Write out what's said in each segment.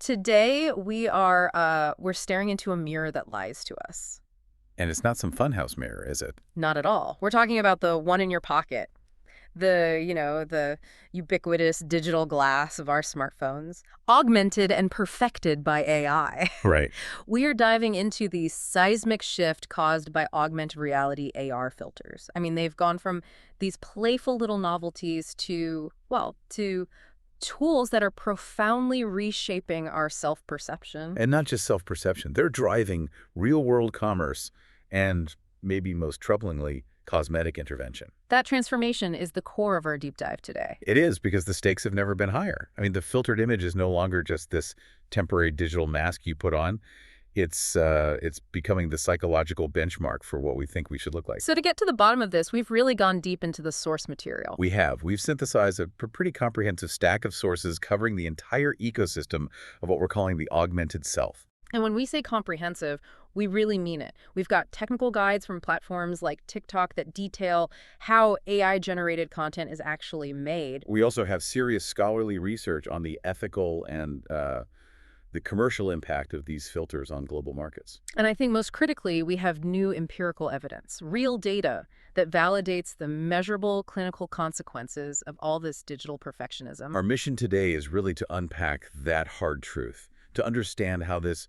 Today we're staring into a mirror that lies to us. And it's not some funhouse mirror, is it? Not at all. We're talking about the one in your pocket. The ubiquitous digital glass of our smartphones, augmented and perfected by AI. Right. We are diving into the seismic shift caused by augmented reality AR filters. I mean, they've gone from these playful little novelties to tools that are profoundly reshaping our self-perception. And not just self-perception. They're driving real-world commerce and, maybe most troublingly, cosmetic intervention. That transformation is the core of our deep dive today. It is, because the stakes have never been higher. I mean, the filtered image is no longer just this temporary digital mask you put on. It's becoming the psychological benchmark for what we think we should look like. So to get to the bottom of this, we've really gone deep into the source material. We've synthesized a pretty comprehensive stack of sources covering the entire ecosystem of what we're calling the augmented self. And when we say comprehensive, we really mean it. We've got technical guides from platforms like TikTok that detail how AI-generated content is actually made. We also have serious scholarly research on the ethical and the commercial impact of these filters on global markets. And I think most critically, we have new empirical evidence, real data that validates the measurable clinical consequences of all this digital perfectionism. Our mission today is really to unpack that hard truth, to understand how this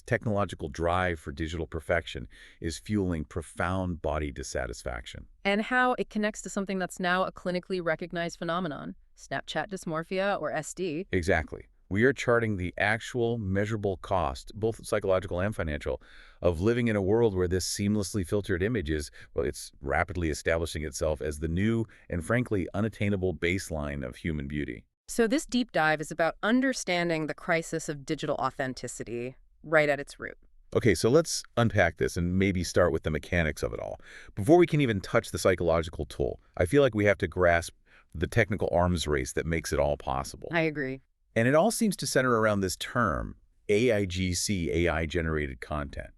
technological drive for digital perfection is fueling profound body dissatisfaction. And how it connects to something that's now a clinically recognized phenomenon, Snapchat dysmorphia, or SD. Exactly. We are charting the actual measurable cost, both psychological and financial, of living in a world where this seamlessly filtered image is, well, it's rapidly establishing itself as the new and frankly unattainable baseline of human beauty. So this deep dive is about understanding the crisis of digital authenticity right at its root. Okay, so let's unpack this and maybe start with the mechanics of it all. Before we can even touch the psychological tool, I feel like we have to grasp the technical arms race that makes it all possible. I agree. And it all seems to center around this term, AIGC, AI-generated content.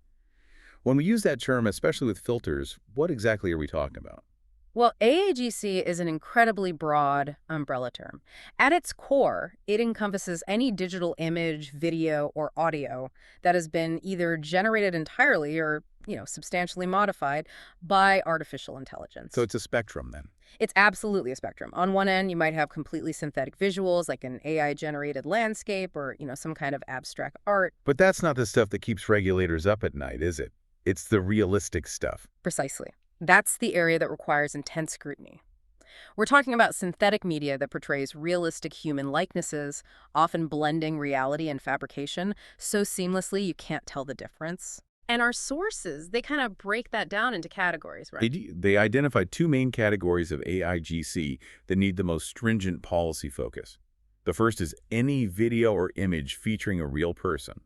When we use that term, especially with filters, what exactly are we talking about? Well, AAGC is an incredibly broad umbrella term. At its core, it encompasses any digital image, video, or audio that has been either generated entirely or, substantially modified by artificial intelligence. So it's a spectrum then. It's absolutely a spectrum. On one end, you might have completely synthetic visuals like an AI-generated landscape or, some kind of abstract art. But that's not the stuff that keeps regulators up at night, is it? It's the realistic stuff. Precisely. That's the area that requires intense scrutiny. We're talking about synthetic media that portrays realistic human likenesses, often blending reality and fabrication so seamlessly you can't tell the difference. And our sources, they kind of break that down into categories, right? They identify two main categories of AIGC that need the most stringent policy focus. The first is any video or image featuring a real person,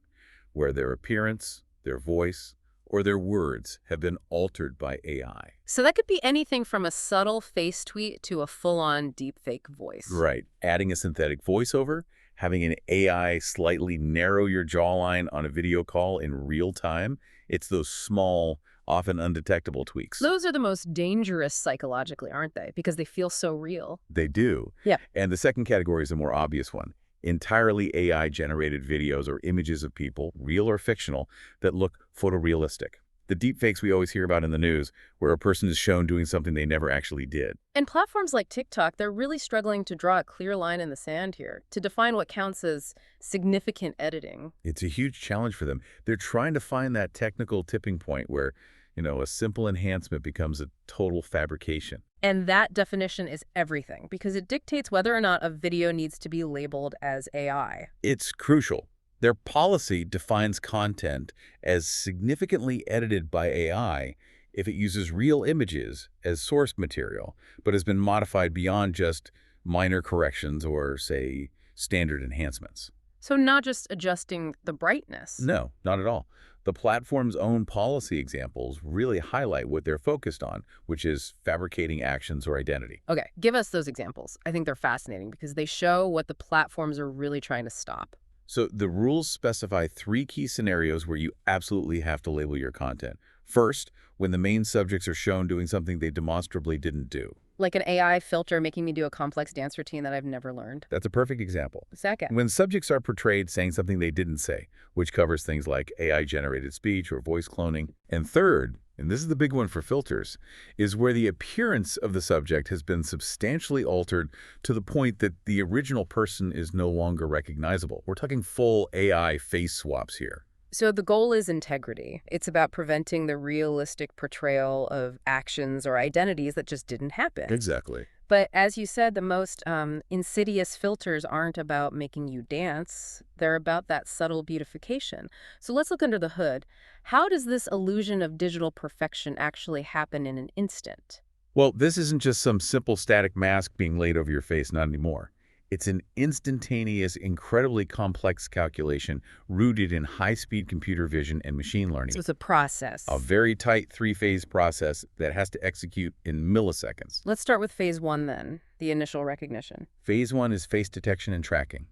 where their appearance, their voice, or their words have been altered by AI. So that could be anything from a subtle face tweet to a full-on deepfake voice. Right. Adding a synthetic voiceover, having an AI slightly narrow your jawline on a video call in real time. It's those small, often undetectable tweaks. Those are the most dangerous psychologically, aren't they? Because they feel so real. They do. Yeah. And the second category is a more obvious one. Entirely AI-generated videos or images of people, real or fictional, that look photorealistic. The deepfakes we always hear about in the news, where a person is shown doing something they never actually did. And platforms like TikTok, they're really struggling to draw a clear line in the sand here, to define what counts as significant editing. It's a huge challenge for them. They're trying to find that technical tipping point where, a simple enhancement becomes a total fabrication. And that definition is everything, because it dictates whether or not a video needs to be labeled as AI. It's crucial. Their policy defines content as significantly edited by AI if it uses real images as source material, but has been modified beyond just minor corrections or, say, standard enhancements. So not just adjusting the brightness. No, not at all. The platform's own policy examples really highlight what they're focused on, which is fabricating actions or identity. Okay, give us those examples. I think they're fascinating because they show what the platforms are really trying to stop. So the rules specify three key scenarios where you absolutely have to label your content. First, when the main subjects are shown doing something they demonstrably didn't do. Like an AI filter making me do a complex dance routine that I've never learned. That's a perfect example. Second, When subjects are portrayed saying something they didn't say, which covers things like AI-generated speech or voice cloning. And third, and this is the big one for filters, is where the appearance of the subject has been substantially altered to the point that the original person is no longer recognizable. We're talking full AI face swaps here. so the goal is integrity. It's about preventing the realistic portrayal of actions or identities that just didn't happen. Exactly. But as you said, the most insidious filters aren't about making you dance. They're about that subtle beautification. So let's look under the hood. How does this illusion of digital perfection actually happen in an instant? Well, this isn't just some simple static mask being laid over your face, not anymore. It's an instantaneous, incredibly complex calculation rooted in high-speed computer vision and machine learning. So it's a process. A very tight three-phase process that has to execute in milliseconds. Let's start with phase one then, the initial recognition. Phase one is face detection and tracking.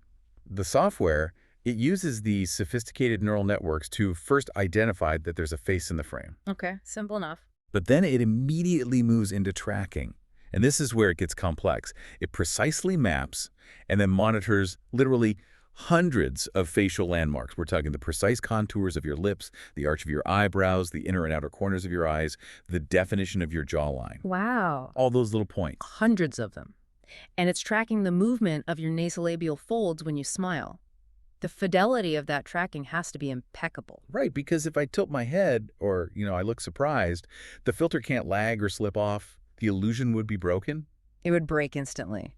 The software, it uses these sophisticated neural networks to first identify that there's a face in the frame. Okay, simple enough. But then it immediately moves into tracking. And this is where it gets complex. It precisely maps and then monitors literally hundreds of facial landmarks. We're talking the precise contours of your lips, the arch of your eyebrows, the inner and outer corners of your eyes, the definition of your jawline. Wow. All those little points. Hundreds of them. And it's tracking the movement of your nasolabial folds when you smile. The fidelity of that tracking has to be impeccable. Right, because if I tilt my head or, I look surprised, the filter can't lag or slip off. The illusion would be broken. It would break instantly.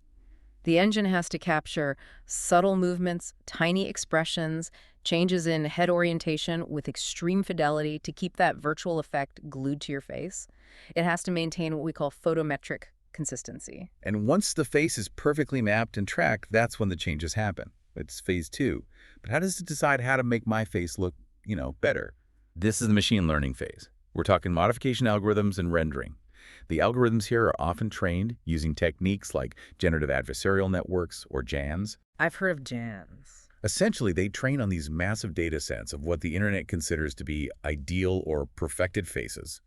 The engine has to capture subtle movements, tiny expressions, changes in head orientation with extreme fidelity to keep that virtual effect glued to your face. It has to maintain what we call photometric consistency. And once the face is perfectly mapped and tracked, that's when the changes happen. It's phase two. But how does it decide how to make my face look, better? This is the machine learning phase. We're talking modification algorithms and rendering. The algorithms here are often trained using techniques like generative adversarial networks, or GANs. I've heard of GANs. Essentially, they train on these massive data sets of what the internet considers to be ideal or perfected faces.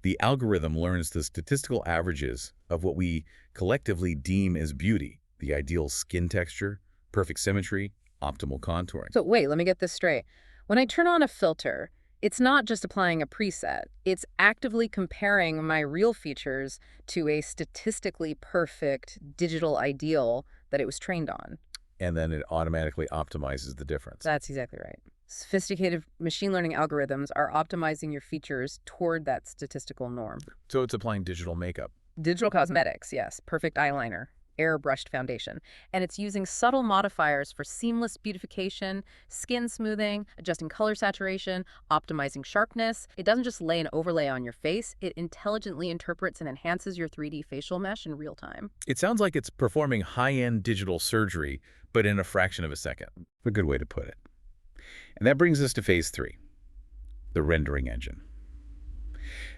The algorithm learns the statistical averages of what we collectively deem as beauty, the ideal skin texture, perfect symmetry, optimal contouring. So wait, let me get this straight. When I turn on a filter, it's not just applying a preset. It's actively comparing my real features to a statistically perfect digital ideal that it was trained on. And then it automatically optimizes the difference. That's exactly right. Sophisticated machine learning algorithms are optimizing your features toward that statistical norm. So it's applying digital makeup. Digital cosmetics, yes. Perfect eyeliner, airbrushed foundation. And it's using subtle modifiers for seamless beautification, skin smoothing, adjusting color saturation, optimizing sharpness. It doesn't just lay an overlay on your face. It intelligently interprets and enhances your 3D facial mesh in real time. It sounds like it's performing high-end digital surgery, but in a fraction of a second. A good way to put it. And that brings us to phase three, the rendering engine.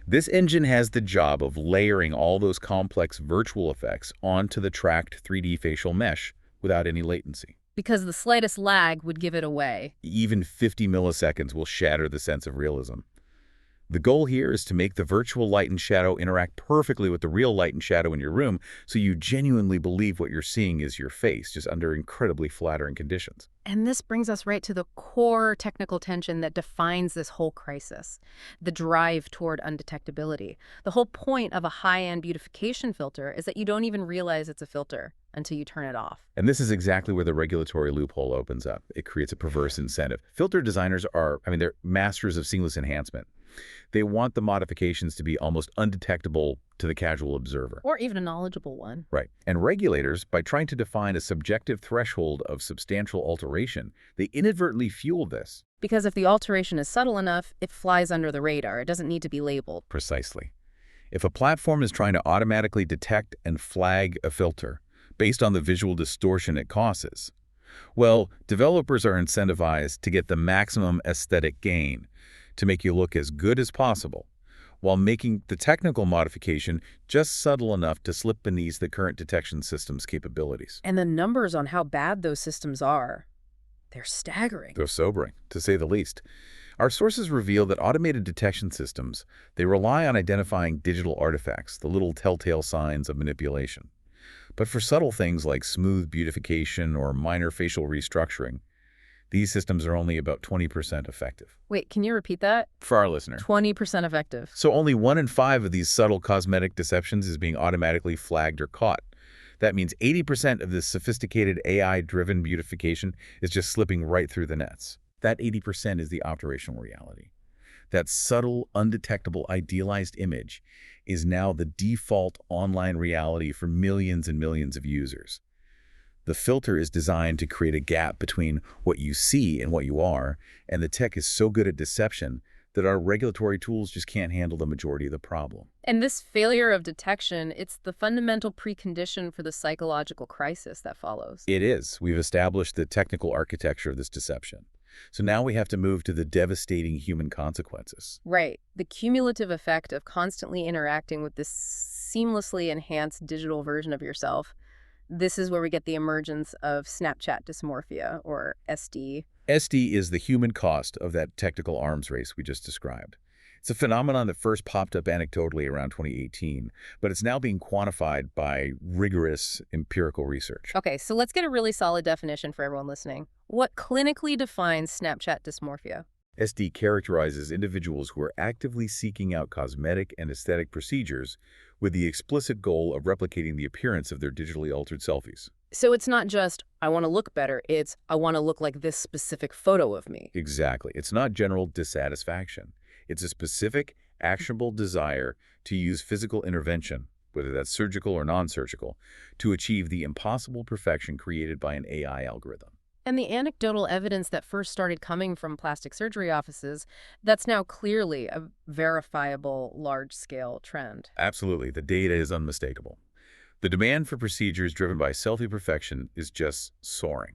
This engine has the job of layering all those complex virtual effects onto the tracked 3D facial mesh without any latency. Because the slightest lag would give it away. Even 50 milliseconds will shatter the sense of realism. The goal here is to make the virtual light and shadow interact perfectly with the real light and shadow in your room so you genuinely believe what you're seeing is your face, just under incredibly flattering conditions. And this brings us right to the core technical tension that defines this whole crisis, the drive toward undetectability. The whole point of a high-end beautification filter is that you don't even realize it's a filter until you turn it off. And this is exactly where the regulatory loophole opens up. It creates a perverse incentive. Filter designers they're masters of seamless enhancement. They want the modifications to be almost undetectable to the casual observer. Or even a knowledgeable one. Right. And regulators, by trying to define a subjective threshold of substantial alteration, they inadvertently fuel this. Because if the alteration is subtle enough, it flies under the radar. It doesn't need to be labeled. Precisely. If a platform is trying to automatically detect and flag a filter based on the visual distortion it causes, well, developers are incentivized to get the maximum aesthetic gain, to make you look as good as possible, while making the technical modification just subtle enough to slip beneath the current detection system's capabilities. And the numbers on how bad those systems are They're staggering. They're sobering, to say the least. Our sources reveal that automated detection systems, they rely on identifying digital artifacts, the little telltale signs of manipulation. But for subtle things like smooth beautification or minor facial restructuring, these systems are only about 20% effective. Wait, can you repeat that? For our listener. 20% effective. So only 1 in 5 of these subtle cosmetic deceptions is being automatically flagged or caught. That means 80% of this sophisticated AI-driven beautification is just slipping right through the nets. That 80% is the operational reality. That subtle, undetectable, idealized image is now the default online reality for millions and millions of users. The filter is designed to create a gap between what you see and what you are, and the tech is so good at deception that our regulatory tools just can't handle the majority of the problem. And this failure of detection, it's the fundamental precondition for the psychological crisis that follows. It is. We've established the technical architecture of this deception. So now we have to move to the devastating human consequences. Right. The cumulative effect of constantly interacting with this seamlessly enhanced digital version of yourself. This is where we get the emergence of Snapchat dysmorphia, or SD. SD is the human cost of that technical arms race we just described. It's a phenomenon that first popped up anecdotally around 2018, but it's now being quantified by rigorous empirical research. Okay, so let's get a really solid definition for everyone listening. What clinically defines Snapchat dysmorphia? SD characterizes individuals who are actively seeking out cosmetic and aesthetic procedures with the explicit goal of replicating the appearance of their digitally altered selfies. So it's not just, I want to look better, it's, I want to look like this specific photo of me. Exactly. It's not general dissatisfaction. It's a specific, actionable desire to use physical intervention, whether that's surgical or non-surgical, to achieve the impossible perfection created by an AI algorithm. And the anecdotal evidence that first started coming from plastic surgery offices, that's now clearly a verifiable large-scale trend. Absolutely. The data is unmistakable. The demand for procedures driven by selfie perfection is just soaring.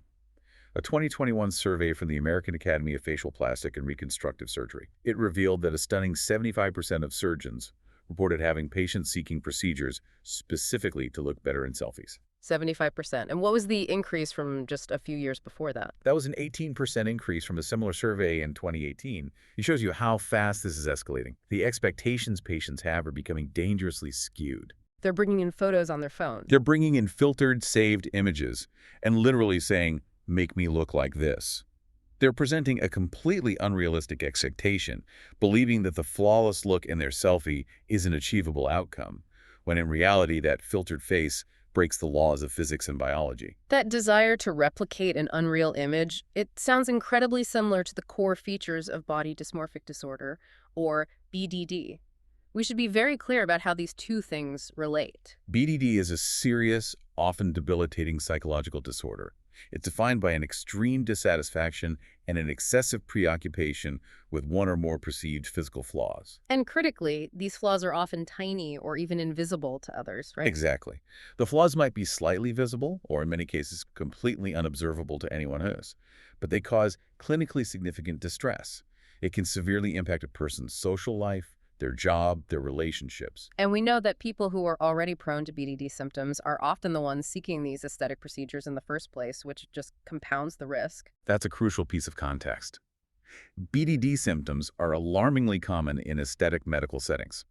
A 2021 survey from the American Academy of Facial Plastic and Reconstructive Surgery, it revealed that a stunning 75% of surgeons reported having patients seeking procedures specifically to look better in selfies. 75%. And what was the increase from just a few years before that? That was an 18% increase from a similar survey in 2018. It shows you how fast this is escalating. The expectations patients have are becoming dangerously skewed. They're bringing in photos on their phone. They're bringing in filtered, saved images and literally saying, "Make me look like this." They're presenting a completely unrealistic expectation, believing that the flawless look in their selfie is an achievable outcome, when in reality that filtered face breaks the laws of physics and biology. That desire to replicate an unreal image, it sounds incredibly similar to the core features of body dysmorphic disorder, or BDD. We should be very clear about how these two things relate. BDD is a serious, often debilitating psychological disorder. It's defined by an extreme dissatisfaction and an excessive preoccupation with one or more perceived physical flaws. And critically, these flaws are often tiny or even invisible to others, right? Exactly. The flaws might be slightly visible, or in many cases, completely unobservable to anyone else, but they cause clinically significant distress. It can severely impact a person's social life, their job, their relationships. And we know that people who are already prone to BDD symptoms are often the ones seeking these aesthetic procedures in the first place, which just compounds the risk. That's a crucial piece of context. BDD symptoms are alarmingly common in aesthetic medical settings.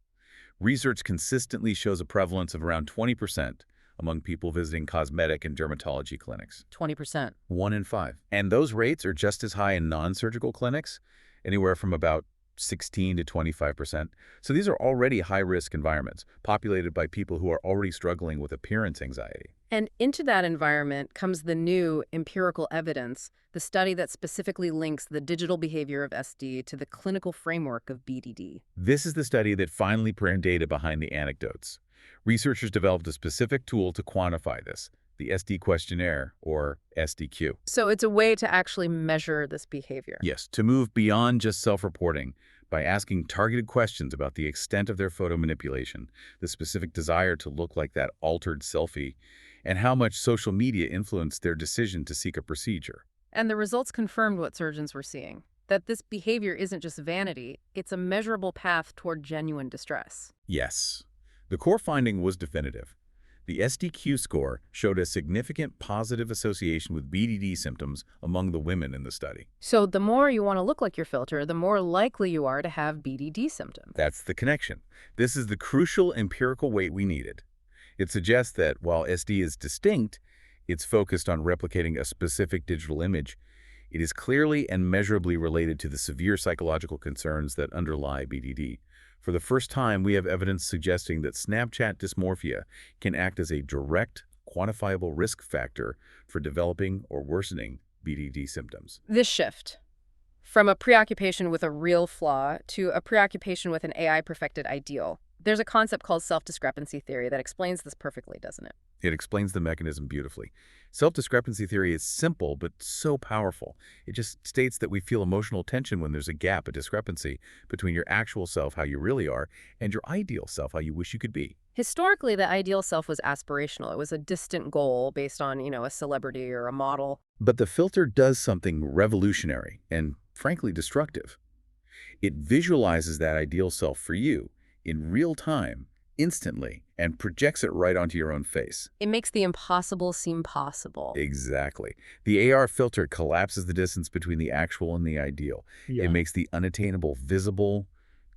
Research consistently shows a prevalence of around 20% among people visiting cosmetic and dermatology clinics. 20%. 1 in 5. And those rates are just as high in non-surgical clinics, anywhere from about 16 to 25%. So these are already high-risk environments, populated by people who are already struggling with appearance anxiety. And into that environment comes the new empirical evidence, the study that specifically links the digital behavior of SD to the clinical framework of BDD. This is the study that finally put data behind the anecdotes. Researchers developed a specific tool to quantify this, the SD questionnaire, or SDQ. So it's a way to actually measure this behavior. Yes, to move beyond just self-reporting by asking targeted questions about the extent of their photo manipulation, the specific desire to look like that altered selfie, and how much social media influenced their decision to seek a procedure. And the results confirmed what surgeons were seeing, that this behavior isn't just vanity, it's a measurable path toward genuine distress. Yes. The core finding was definitive. The SDQ score showed a significant positive association with BDD symptoms among the women in the study. So the more you want to look like your filter, the more likely you are to have BDD symptoms. That's the connection. This is the crucial empirical weight we needed. It suggests that while SD is distinct, it's focused on replicating a specific digital image. It is clearly and measurably related to the severe psychological concerns that underlie BDD. For the first time, we have evidence suggesting that Snapchat dysmorphia can act as a direct, quantifiable risk factor for developing or worsening BDD symptoms. This shift from a preoccupation with a real flaw to a preoccupation with an AI-perfected ideal. There's a concept called self-discrepancy theory that explains this perfectly, doesn't it? It explains the mechanism beautifully. Self-discrepancy theory is simple but so powerful. It just states that we feel emotional tension when there's a gap, a discrepancy, between your actual self, how you really are, and your ideal self, how you wish you could be. Historically, the ideal self was aspirational. It was a distant goal based on, a celebrity or a model. But the filter does something revolutionary and, frankly, destructive. It visualizes that ideal self for you in real time, instantly, and projects it right onto your own face. It makes the impossible seem possible. Exactly. The AR filter collapses the distance between the actual and the ideal. It makes the unattainable visible,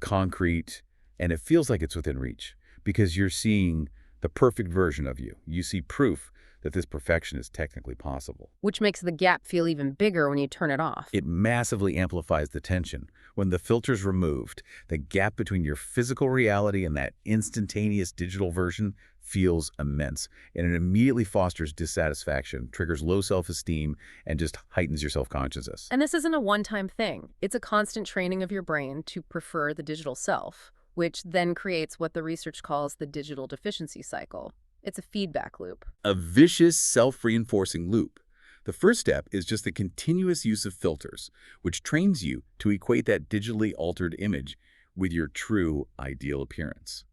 concrete, and it feels like it's within reach because you're seeing the perfect version of you. You see proof that this perfection is technically possible. Which makes the gap feel even bigger when you turn it off. It massively amplifies the tension. When the filter's removed, the gap between your physical reality and that instantaneous digital version feels immense, and it immediately fosters dissatisfaction, triggers low self-esteem, and just heightens your self-consciousness. And this isn't a one-time thing. It's a constant training of your brain to prefer the digital self, which then creates what the research calls the digital deficiency cycle. It's a feedback loop. A vicious, self-reinforcing loop. The first step is just the continuous use of filters, which trains you to equate that digitally altered image with your true ideal appearance.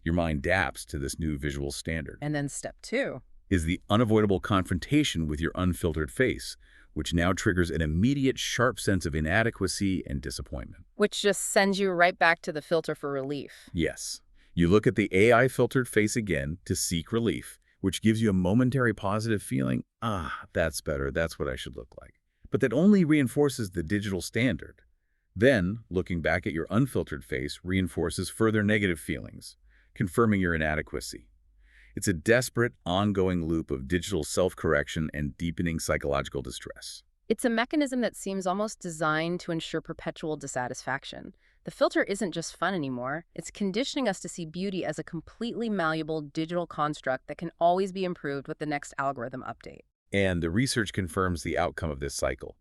Your mind adapts to this new visual standard. And then step 2 is the unavoidable confrontation with your unfiltered face, which now triggers an immediate sharp sense of inadequacy and disappointment. Which just sends you right back to the filter for relief. Yes. You look at the AI-filtered face again to seek relief, which gives you a momentary positive feeling, that's better, that's what I should look like. But that only reinforces the digital standard. Then, looking back at your unfiltered face reinforces further negative feelings, confirming your inadequacy. It's a desperate, ongoing loop of digital self-correction and deepening psychological distress. It's a mechanism that seems almost designed to ensure perpetual dissatisfaction. The filter isn't just fun anymore. It's conditioning us to see beauty as a completely malleable digital construct that can always be improved with the next algorithm update. And the research confirms the outcome of this cycle.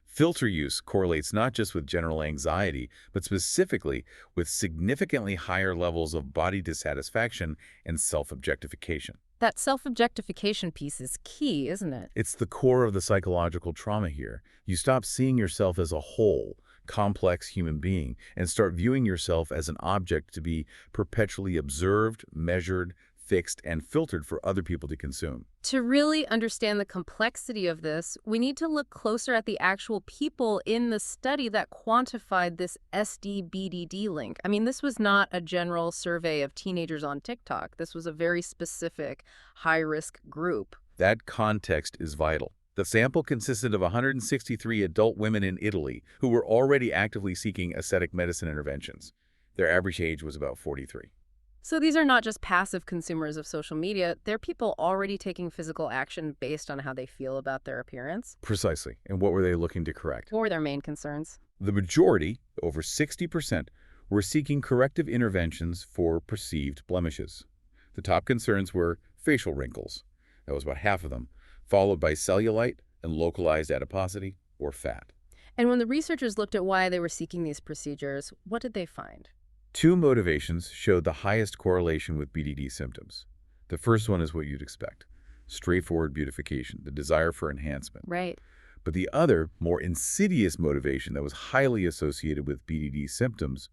Filter use correlates not just with general anxiety, but specifically with significantly higher levels of body dissatisfaction and self-objectification. That self-objectification piece is key, isn't it? It's the core of the psychological trauma here. You stop seeing yourself as a whole, complex human being and start viewing yourself as an object to be perpetually observed, measured, fixed, and filtered for other people to consume. To really understand the complexity of this, we need to look closer at the actual people in the study that quantified this SD-BDD link. I mean, this was not a general survey of teenagers on TikTok. This was a very specific high-risk group. That context is vital. The sample consisted of 163 adult women in Italy who were already actively seeking aesthetic medicine interventions. Their average age was about 43. So these are not just passive consumers of social media. They're people already taking physical action based on how they feel about their appearance. Precisely. And what were they looking to correct? What were their main concerns? The majority, over 60%, were seeking corrective interventions for perceived blemishes. The top concerns were facial wrinkles. That was about half of them, followed by cellulite and localized adiposity or fat. And when the researchers looked at why they were seeking these procedures, what did they find? Two motivations showed the highest correlation with BDD symptoms. The first one is what you'd expect, straightforward beautification, the desire for enhancement. Right. But the other, more insidious motivation that was highly associated with BDD symptoms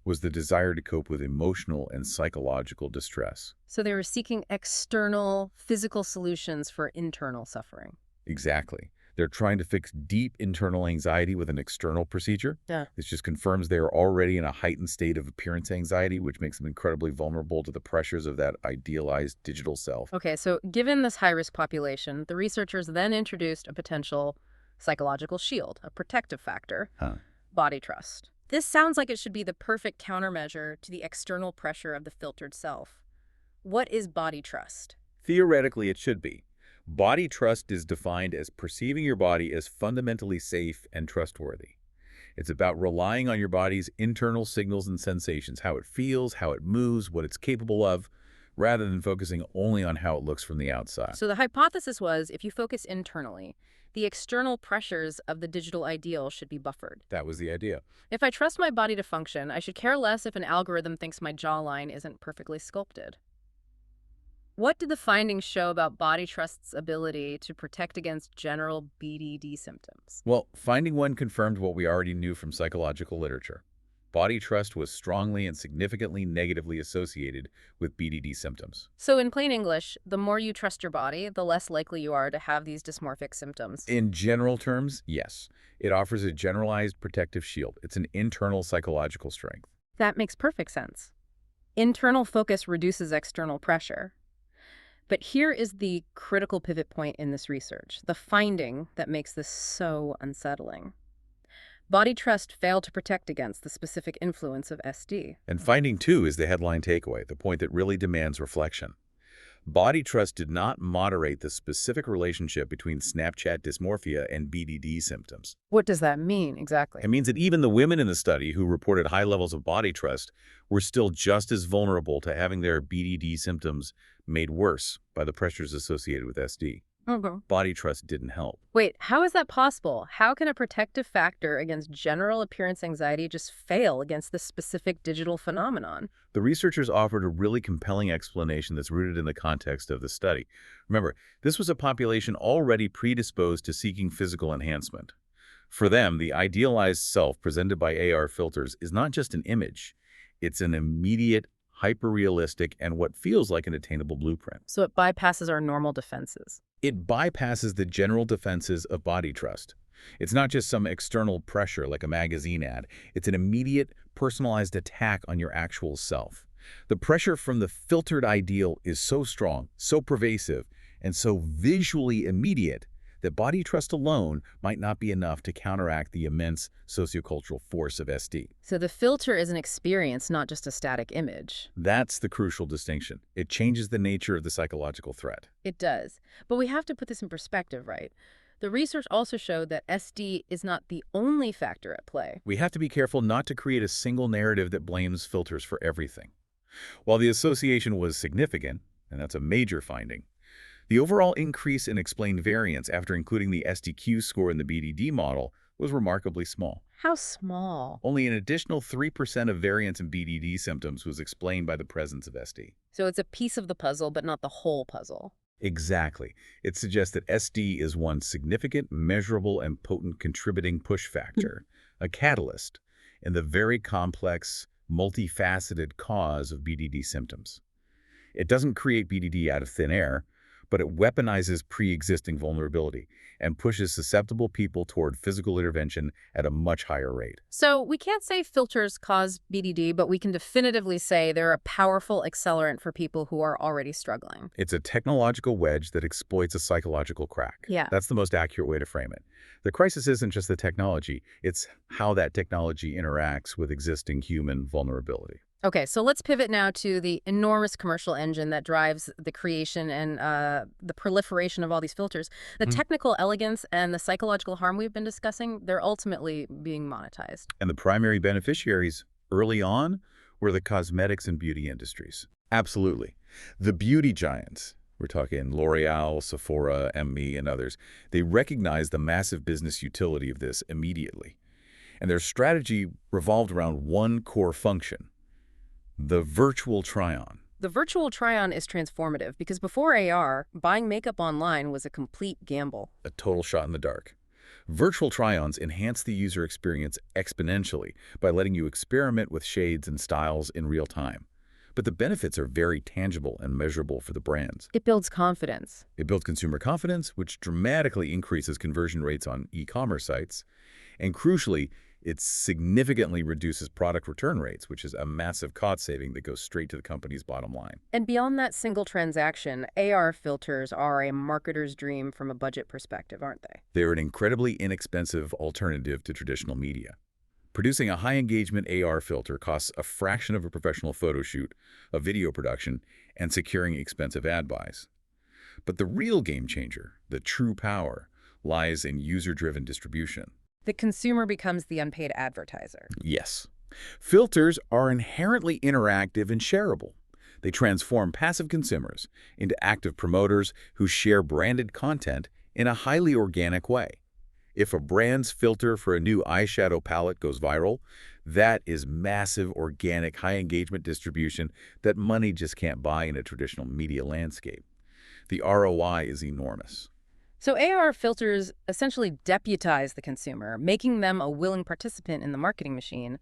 was the desire to cope with emotional and psychological distress. So they were seeking external, physical solutions for internal suffering. Exactly. They're trying to fix deep internal anxiety with an external procedure. Yeah. This just confirms they are already in a heightened state of appearance anxiety, which makes them incredibly vulnerable to the pressures of that idealized digital self. Okay, so given this high-risk population, the researchers then introduced a potential psychological shield, a protective factor, Huh. body trust. This sounds like it should be the perfect countermeasure to the external pressure of the filtered self. What is body trust? Theoretically, it should be. Body trust is defined as perceiving your body as fundamentally safe and trustworthy. It's about relying on your body's internal signals and sensations, how it feels, how it moves, what it's capable of, rather than focusing only on how it looks from the outside. So the hypothesis was if you focus internally, the external pressures of the digital ideal should be buffered. That was the idea. If I trust my body to function, I should care less if an algorithm thinks my jawline isn't perfectly sculpted. What did the findings show about body trust's ability to protect against general BDD symptoms? Well, finding one confirmed what we already knew from psychological literature. Body trust was strongly and significantly negatively associated with BDD symptoms. So in plain English, the more you trust your body, the less likely you are to have these dysmorphic symptoms. In general terms, yes. It offers a generalized protective shield. It's an internal psychological strength. That makes perfect sense. Internal focus reduces external pressure. But here is the critical pivot point in this research, the finding that makes this so unsettling. Body trust failed to protect against the specific influence of SD. And finding two is the headline takeaway, the point that really demands reflection. Body trust did not moderate the specific relationship between Snapchat dysmorphia and BDD symptoms. What does that mean exactly? It means that even the women in the study who reported high levels of body trust were still just as vulnerable to having their BDD symptoms made worse by the pressures associated with SD. Okay. Body trust didn't help. Wait, how is that possible? How can a protective factor against general appearance anxiety just fail against this specific digital phenomenon? The researchers offered a really compelling explanation that's rooted in the context of the study. Remember, this was a population already predisposed to seeking physical enhancement. For them, the idealized self presented by AR filters is not just an image. It's an immediate, hyper-realistic, and what feels like an attainable blueprint. So it bypasses our normal defenses. It bypasses the general defenses of body trust. It's not just some external pressure like a magazine ad. It's an immediate, personalized attack on your actual self. The pressure from the filtered ideal is so strong, so pervasive, and so visually immediate that body trust alone might not be enough to counteract the immense sociocultural force of SD. So the filter is an experience, not just a static image. That's the crucial distinction. It changes the nature of the psychological threat. It does. But we have to put this in perspective, right? The research also showed that SD is not the only factor at play. We have to be careful not to create a single narrative that blames filters for everything. While the association was significant, and that's a major finding, the overall increase in explained variance after including the SDQ score in the BDD model was remarkably small. How small? Only an additional 3% of variance in BDD symptoms was explained by the presence of SD. So it's a piece of the puzzle, but not the whole puzzle. Exactly. It suggests that SD is one significant, measurable, and potent contributing push factor, a catalyst, in the very complex, multifaceted cause of BDD symptoms. It doesn't create BDD out of thin air, but it weaponizes pre-existing vulnerability and pushes susceptible people toward physical intervention at a much higher rate. So we can't say filters cause BDD, but we can definitively say they're a powerful accelerant for people who are already struggling. It's a technological wedge that exploits a psychological crack. Yeah. That's the most accurate way to frame it. The crisis isn't just the technology, it's how that technology interacts with existing human vulnerability. Okay, so let's pivot now to the enormous commercial engine that drives the creation and the proliferation of all these filters. The technical elegance and the psychological harm we've been discussing, they're ultimately being monetized. And the primary beneficiaries early on were the cosmetics and beauty industries. Absolutely. The beauty giants, we're talking L'Oreal, Sephora, ME, and others, they recognized the massive business utility of this immediately. And their strategy revolved around one core function: the virtual try-on. The virtual try-on is transformative because before AR, buying makeup online was a complete gamble. A total shot in the dark. Virtual try-ons enhance the user experience exponentially by letting you experiment with shades and styles in real time. But the benefits are very tangible and measurable for the brands. It builds confidence. It builds consumer confidence, which dramatically increases conversion rates on e-commerce sites. And crucially, it significantly reduces product return rates, which is a massive cost saving that goes straight to the company's bottom line. And beyond that single transaction, AR filters are a marketer's dream from a budget perspective, aren't they? They're an incredibly inexpensive alternative to traditional media. Producing a high-engagement AR filter costs a fraction of a professional photo shoot, a video production, and securing expensive ad buys. But the real game changer, the true power, lies in user-driven distribution. The consumer becomes the unpaid advertiser. Yes. Filters are inherently interactive and shareable. They transform passive consumers into active promoters who share branded content in a highly organic way. If a brand's filter for a new eyeshadow palette goes viral, that is massive, organic, high-engagement distribution that money just can't buy in a traditional media landscape. The ROI is enormous. So AR filters essentially deputize the consumer, making them a willing participant in the marketing machine.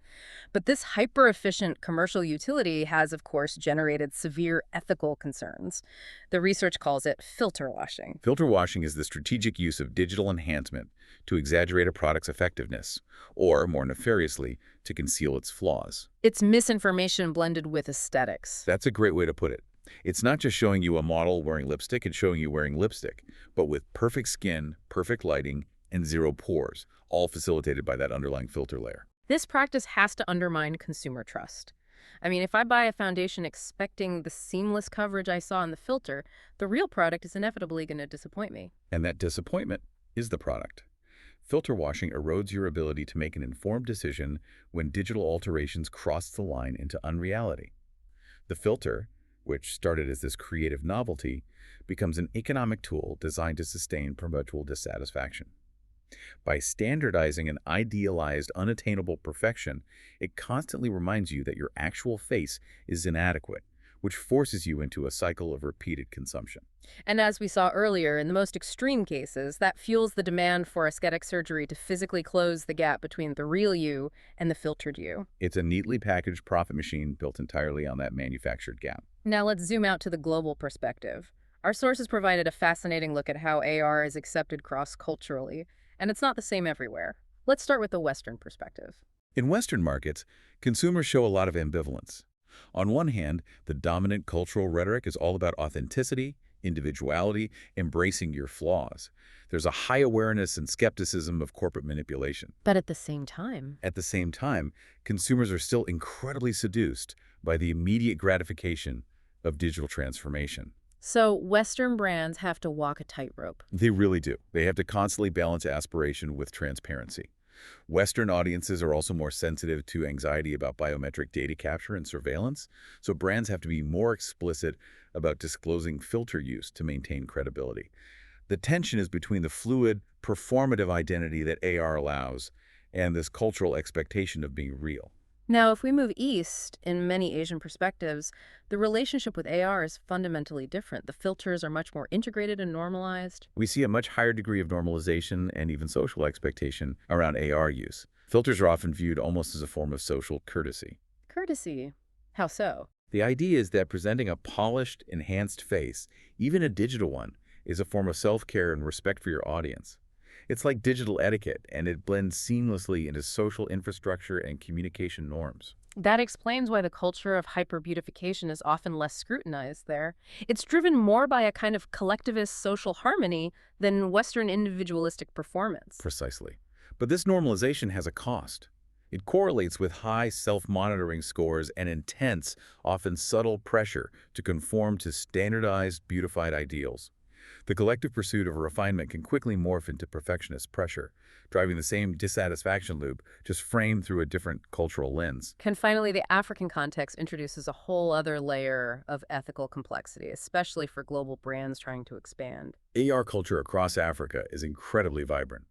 But this hyper-efficient commercial utility has, of course, generated severe ethical concerns. The research calls it filter washing. Filter washing is the strategic use of digital enhancement to exaggerate a product's effectiveness, or, more nefariously, to conceal its flaws. It's misinformation blended with aesthetics. That's a great way to put it. It's not just showing you a model wearing lipstick, it's showing you wearing lipstick, but with perfect skin, perfect lighting, and zero pores, all facilitated by that underlying filter layer. This practice has to undermine consumer trust. I mean, if I buy a foundation expecting the seamless coverage I saw in the filter, the real product is inevitably going to disappoint me. And that disappointment is the product. Filter washing erodes your ability to make an informed decision when digital alterations cross the line into unreality. The filter, which started as this creative novelty, becomes an economic tool designed to sustain perpetual dissatisfaction. By standardizing an idealized, unattainable perfection, it constantly reminds you that your actual face is inadequate, which forces you into a cycle of repeated consumption. And as we saw earlier, in the most extreme cases, that fuels the demand for aesthetic surgery to physically close the gap between the real you and the filtered you. It's a neatly packaged profit machine built entirely on that manufactured gap. Now let's zoom out to the global perspective. Our sources provided a fascinating look at how AR is accepted cross-culturally, and it's not the same everywhere. Let's start with the Western perspective. In Western markets, consumers show a lot of ambivalence. On one hand, the dominant cultural rhetoric is all about authenticity, individuality, embracing your flaws. There's a high awareness and skepticism of corporate manipulation. But at the same time, Consumers are still incredibly seduced by the immediate gratification of digital transformation. so Western brands have to walk a tightrope. They really do. They have to constantly balance aspiration with transparency. Western audiences are also more sensitive to anxiety about biometric data capture and surveillance, so brands have to be more explicit about disclosing filter use to maintain credibility. The tension is between the fluid, performative identity that AR allows and this cultural expectation of being real. Now, if we move east, in many Asian perspectives, the relationship with AR is fundamentally different. The filters are much more integrated and normalized. We see a much higher degree of normalization and even social expectation around AR use. Filters are often viewed almost as a form of social courtesy. Courtesy. How so? The idea is that presenting a polished, enhanced face, even a digital one, is a form of self-care and respect for your audience. It's like digital etiquette, and it blends seamlessly into social infrastructure and communication norms. That explains why the culture of hyper-beautification is often less scrutinized there. It's driven more by a kind of collectivist social harmony than Western individualistic performance. Precisely. But this normalization has a cost. It correlates with high self-monitoring scores and intense, often subtle pressure to conform to standardized, beautified ideals. The collective pursuit of refinement can quickly morph into perfectionist pressure, driving the same dissatisfaction loop, just framed through a different cultural lens. And finally, the African context introduces a whole other layer of ethical complexity, especially for global brands trying to expand. AR culture across Africa is incredibly vibrant.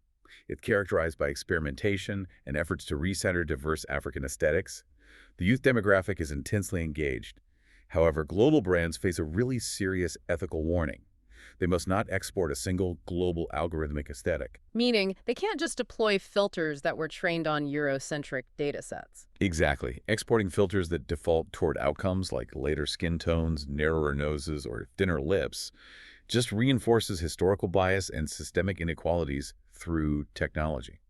It's characterized by experimentation and efforts to recenter diverse African aesthetics. The youth demographic is intensely engaged. However, global brands face a really serious ethical warning. They must not export a single global algorithmic aesthetic. Meaning, they can't just deploy filters that were trained on Eurocentric datasets. Exactly. Exporting filters that default toward outcomes like lighter skin tones, narrower noses, or thinner lips just reinforces historical bias and systemic inequalities through technology.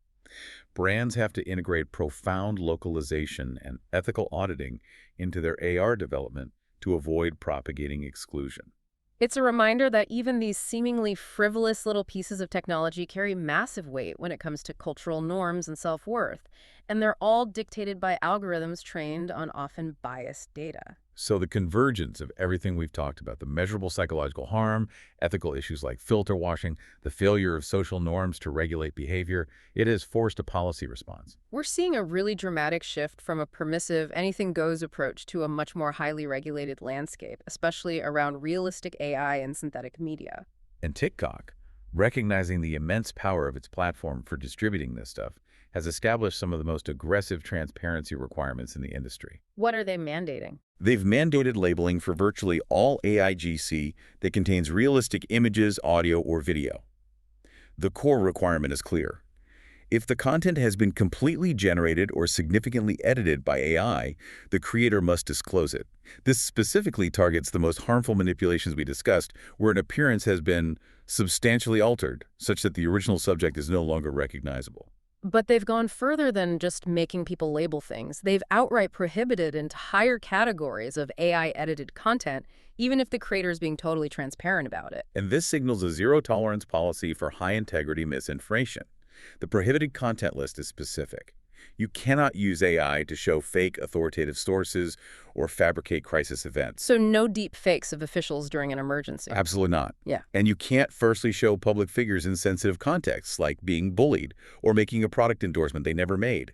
Brands have to integrate profound localization and ethical auditing into their AR development to avoid propagating exclusion. It's a reminder that even these seemingly frivolous little pieces of technology carry massive weight when it comes to cultural norms and self-worth, and they're all dictated by algorithms trained on often biased data. So the convergence of everything we've talked about, the measurable psychological harm, ethical issues like filter washing, the failure of social norms to regulate behavior, it has forced a policy response. We're seeing a really dramatic shift from a permissive, anything-goes approach to a much more highly regulated landscape, especially around realistic AI and synthetic media. And TikTok, recognizing the immense power of its platform for distributing this stuff, has established some of the most aggressive transparency requirements in the industry. What are they mandating? They've mandated labeling for virtually all AIGC that contains realistic images, audio, or video. The core requirement is clear. If the content has been completely generated or significantly edited by AI, the creator must disclose it. This specifically targets the most harmful manipulations we discussed, where an appearance has been substantially altered, such that the original subject is no longer recognizable. But they've gone further than just making people label things. They've outright prohibited entire categories of AI-edited content, even if the creator is being totally transparent about it. And this signals a zero-tolerance policy for high-integrity misinformation. The prohibited content list is specific. You cannot use AI to show fake authoritative sources or fabricate crisis events. So no deep fakes of officials during an emergency. Absolutely not. Yeah. And you can't firstly show public figures in sensitive contexts, like being bullied or making a product endorsement they never made.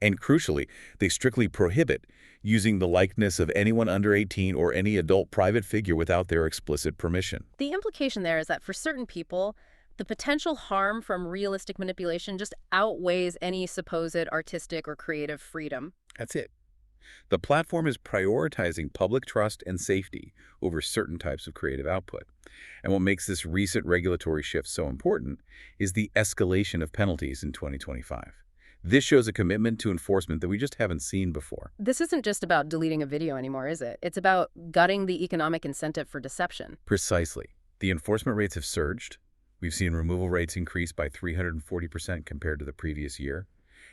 And crucially, they strictly prohibit using the likeness of anyone under 18 or any adult private figure without their explicit permission. The implication there is that for certain people, the potential harm from realistic manipulation just outweighs any supposed artistic or creative freedom. That's it. The platform is prioritizing public trust and safety over certain types of creative output. And what makes this recent regulatory shift so important is the escalation of penalties in 2025. This shows a commitment to enforcement that we just haven't seen before. This isn't just about deleting a video anymore, is it? It's about gutting the economic incentive for deception. Precisely. The enforcement rates have surged. We've seen removal rates increase by 340% compared to the previous year.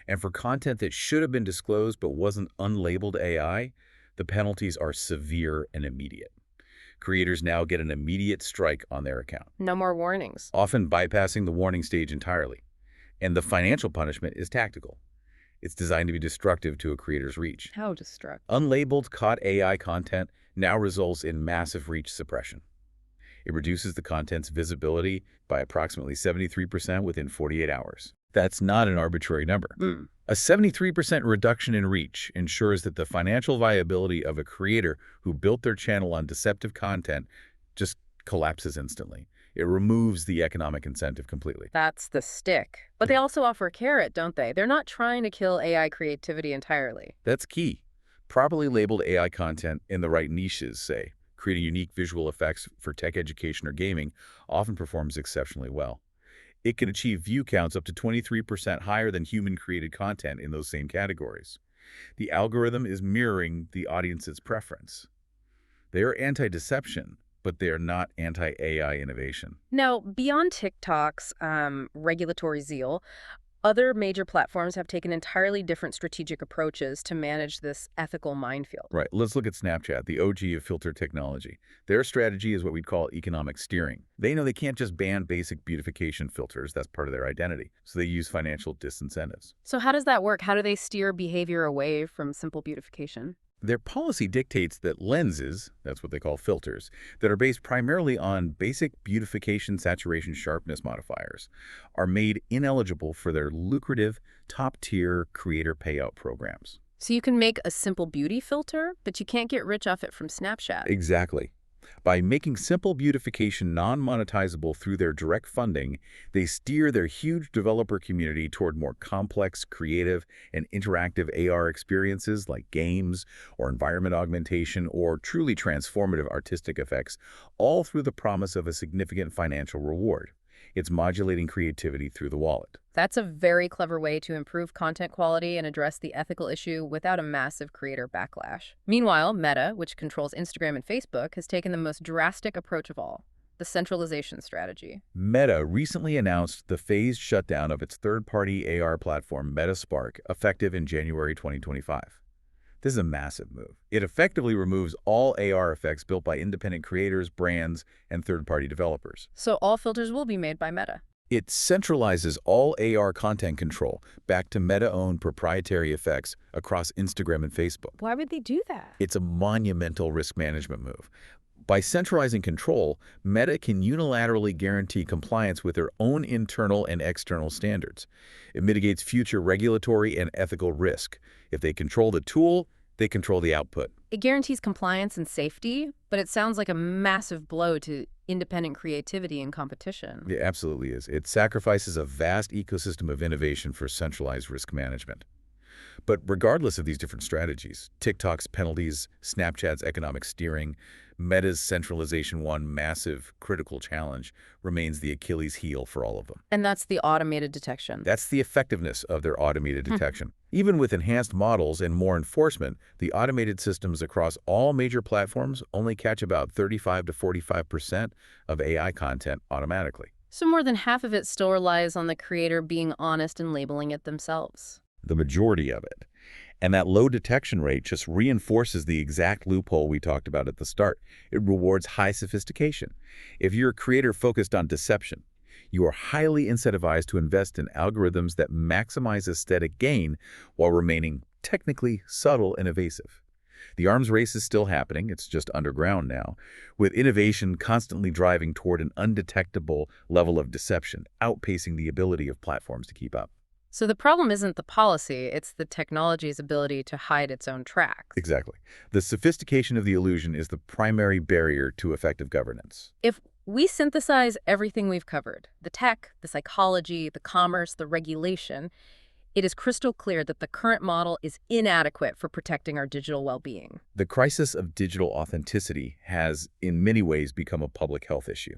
And for content that should have been disclosed but wasn't unlabeled AI, the penalties are severe and immediate. Creators now get an immediate strike on their account, No more warnings. often bypassing the warning stage entirely. And the financial punishment is tactical. It's designed to be destructive to a creator's reach. How destructive. Unlabeled caught AI content now results in massive reach suppression. It reduces the content's visibility by approximately 73% within 48 hours. That's not an arbitrary number. A 73% reduction in reach ensures that the financial viability of a creator who built their channel on deceptive content just collapses instantly. It removes the economic incentive completely. That's the stick. But they also offer a carrot, don't they? They're not trying to kill AI creativity entirely. That's key. Properly labeled AI content in the right niches, say, creating unique visual effects for tech education or gaming, often performs exceptionally well. It can achieve view counts up to 23% higher than human-created content in those same categories. The algorithm is mirroring the audience's preference. They are anti-deception, but they are not anti-AI innovation. Now, beyond TikTok's regulatory zeal, other major platforms have taken entirely different strategic approaches to manage this ethical minefield. Right, let's look at Snapchat, the OG of filter technology. Their strategy is what we'd call economic steering. They know they can't just ban basic beautification filters, that's part of their identity, so they use financial disincentives. So how does that work? How do they steer behavior away from simple beautification? Their policy dictates that lenses, that's what they call filters, that are based primarily on basic beautification saturation sharpness modifiers, are made ineligible for their lucrative top-tier creator payout programs. So you can make a simple beauty filter, but you can't get rich off it from Snapchat. Exactly. By making simple beautification non-monetizable through their direct funding, they steer their huge developer community toward more complex, creative, and interactive AR experiences like games or environment augmentation or truly transformative artistic effects, all through the promise of a significant financial reward. It's modulating creativity through the wallet. That's a very clever way to improve content quality and address the ethical issue without a massive creator backlash. Meanwhile, Meta, which controls Instagram and Facebook, has taken the most drastic approach of all, the centralization strategy. Meta recently announced the phased shutdown of its third-party AR platform Meta Spark, effective in January 2025. This is a massive move. It effectively removes all AR effects built by independent creators, brands, and third-party developers. So all filters will be made by Meta. It centralizes all AR content control back to Meta-owned proprietary effects across Instagram and Facebook. Why would they do that? It's a monumental risk management move. By centralizing control, Meta can unilaterally guarantee compliance with their own internal and external standards. It mitigates future regulatory and ethical risk. If they control the tool, they control the output. It guarantees compliance and safety, but it sounds like a massive blow to independent creativity and competition. It absolutely is. It sacrifices a vast ecosystem of innovation for centralized risk management. But regardless of these different strategies, TikTok's penalties, Snapchat's economic steering, Meta's centralization, one massive critical challenge remains the Achilles heel for all of them. And that's the automated detection. That's the effectiveness of their automated detection. Even with enhanced models and more enforcement, the automated systems across all major platforms only catch about 35 to 45% of AI content automatically. So more than half of it still relies on the creator being honest and labeling it themselves. The majority of it. And that low detection rate just reinforces the exact loophole we talked about at the start. It rewards high sophistication. If you're a creator focused on deception, you are highly incentivized to invest in algorithms that maximize aesthetic gain while remaining technically subtle and evasive. The arms race is still happening, it's just underground now, with innovation constantly driving toward an undetectable level of deception, outpacing the ability of platforms to keep up. So the problem isn't the policy, it's the technology's ability to hide its own tracks. Exactly. The sophistication of the illusion is the primary barrier to effective governance. If we synthesize everything we've covered, the tech, the psychology, the commerce, the regulation, it is crystal clear that the current model is inadequate for protecting our digital well-being. The crisis of digital authenticity has, in many ways, become a public health issue.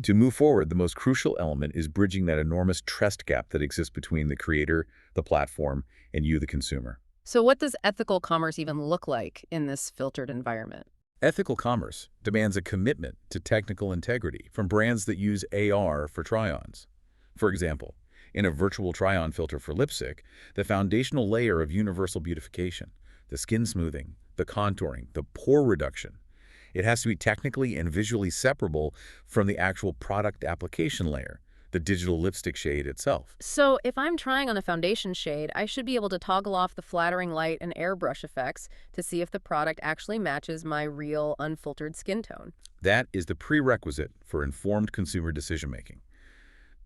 To move forward, the most crucial element is bridging that enormous trust gap that exists between the creator, the platform, and you, the consumer. So what does ethical commerce even look like in this filtered environment? Ethical commerce demands a commitment to technical integrity from brands that use AR for try-ons. For example, in a virtual try-on filter for lipstick, the foundational layer of universal beautification, the skin smoothing, the contouring, the pore reduction, it has to be technically and visually separable from the actual product application layer, the digital lipstick shade itself. So if I'm trying on a foundation shade, I should be able to toggle off the flattering light and airbrush effects to see if the product actually matches my real unfiltered skin tone. That is the prerequisite for informed consumer decision-making.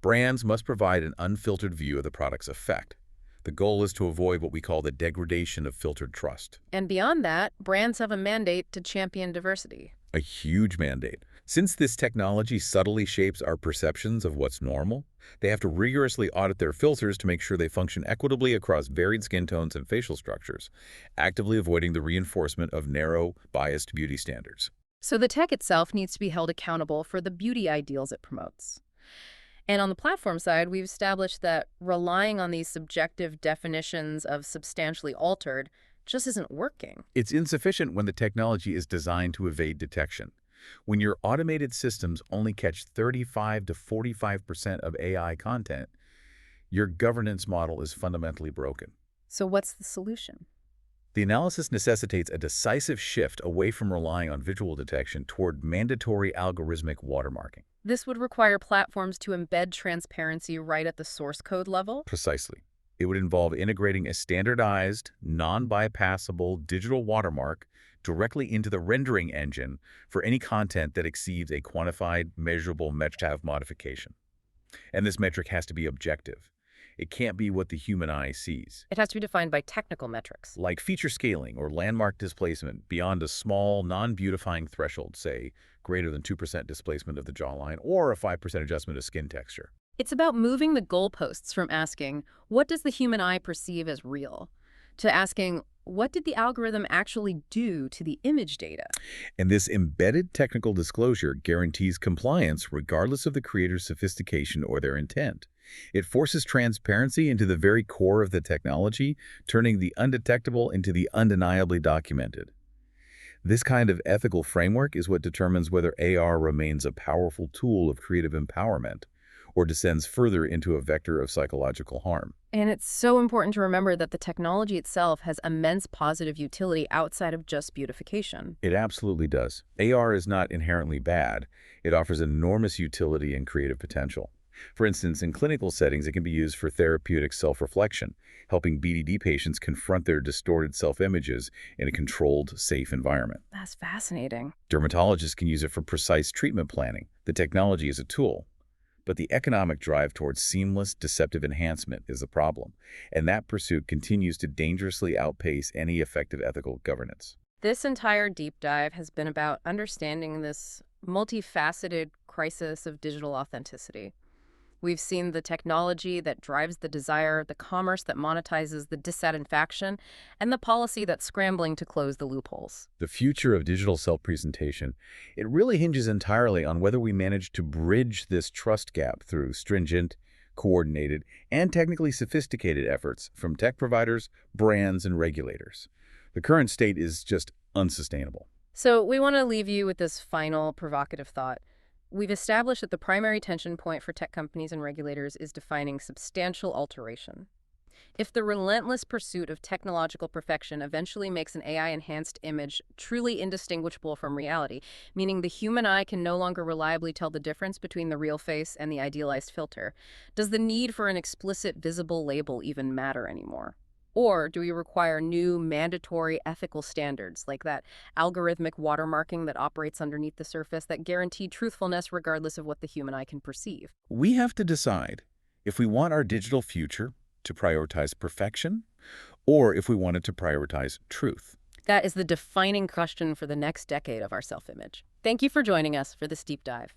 Brands must provide an unfiltered view of the product's effect. The goal is to avoid what we call the degradation of filtered trust. And beyond that, brands have a mandate to champion diversity. A huge mandate. Since this technology subtly shapes our perceptions of what's normal, they have to rigorously audit their filters to make sure they function equitably across varied skin tones and facial structures, actively avoiding the reinforcement of narrow, biased beauty standards. So the tech itself needs to be held accountable for the beauty ideals it promotes. And on the platform side, we've established that relying on these subjective definitions of substantially altered just isn't working. It's insufficient when the technology is designed to evade detection. When your automated systems only catch 35 to 45% of AI content, your governance model is fundamentally broken. So what's the solution? The analysis necessitates a decisive shift away from relying on visual detection toward mandatory algorithmic watermarking. This would require platforms to embed transparency right at the source code level? Precisely. It would involve integrating a standardized, non-bypassable digital watermark directly into the rendering engine for any content that exceeds a quantified, measurable must-have modification. And this metric has to be objective. It can't be what the human eye sees, It has to be defined by technical metrics. like feature scaling or landmark displacement beyond a small, non-beautifying threshold, say greater than 2% displacement of the jawline or a 5% adjustment of skin texture. It's about moving the goalposts from asking, what does the human eye perceive as real, to asking, what did the algorithm actually do to the image data? And this embedded technical disclosure guarantees compliance regardless of the creator's sophistication or their intent. It forces transparency into the very core of the technology, turning the undetectable into the undeniably documented. This kind of ethical framework is what determines whether AR remains a powerful tool of creative empowerment or descends further into a vector of psychological harm. And it's so important to remember that the technology itself has immense positive utility outside of just beautification. It absolutely does. AR is not inherently bad. It offers enormous utility and creative potential. For instance, in clinical settings, it can be used for therapeutic self-reflection, helping BDD patients confront their distorted self-images in a controlled, safe environment. That's fascinating. Dermatologists can use it for precise treatment planning. The technology is a tool, but the economic drive towards seamless, deceptive enhancement is the problem, and that pursuit continues to dangerously outpace any effective ethical governance. This entire deep dive has been about understanding this multifaceted crisis of digital authenticity. We've seen the technology that drives the desire, the commerce that monetizes the dissatisfaction, and the policy that's scrambling to close the loopholes. The future of digital self-presentation, it really hinges entirely on whether we manage to bridge this trust gap through stringent, coordinated, and technically sophisticated efforts from tech providers, brands, and regulators. The current state is just unsustainable. So we want to leave you with this final provocative thought. We've established that the primary tension point for tech companies and regulators is defining substantial alteration. If the relentless pursuit of technological perfection eventually makes an AI-enhanced image truly indistinguishable from reality, meaning the human eye can no longer reliably tell the difference between the real face and the idealized filter, does the need for an explicit visible label even matter anymore? Or do we require new mandatory ethical standards like that algorithmic watermarking that operates underneath the surface that guarantee truthfulness regardless of what the human eye can perceive? We have to decide if we want our digital future to prioritize perfection or if we want it to prioritize truth. That is the defining question for the next decade of our self-image. Thank you for joining us for this deep dive.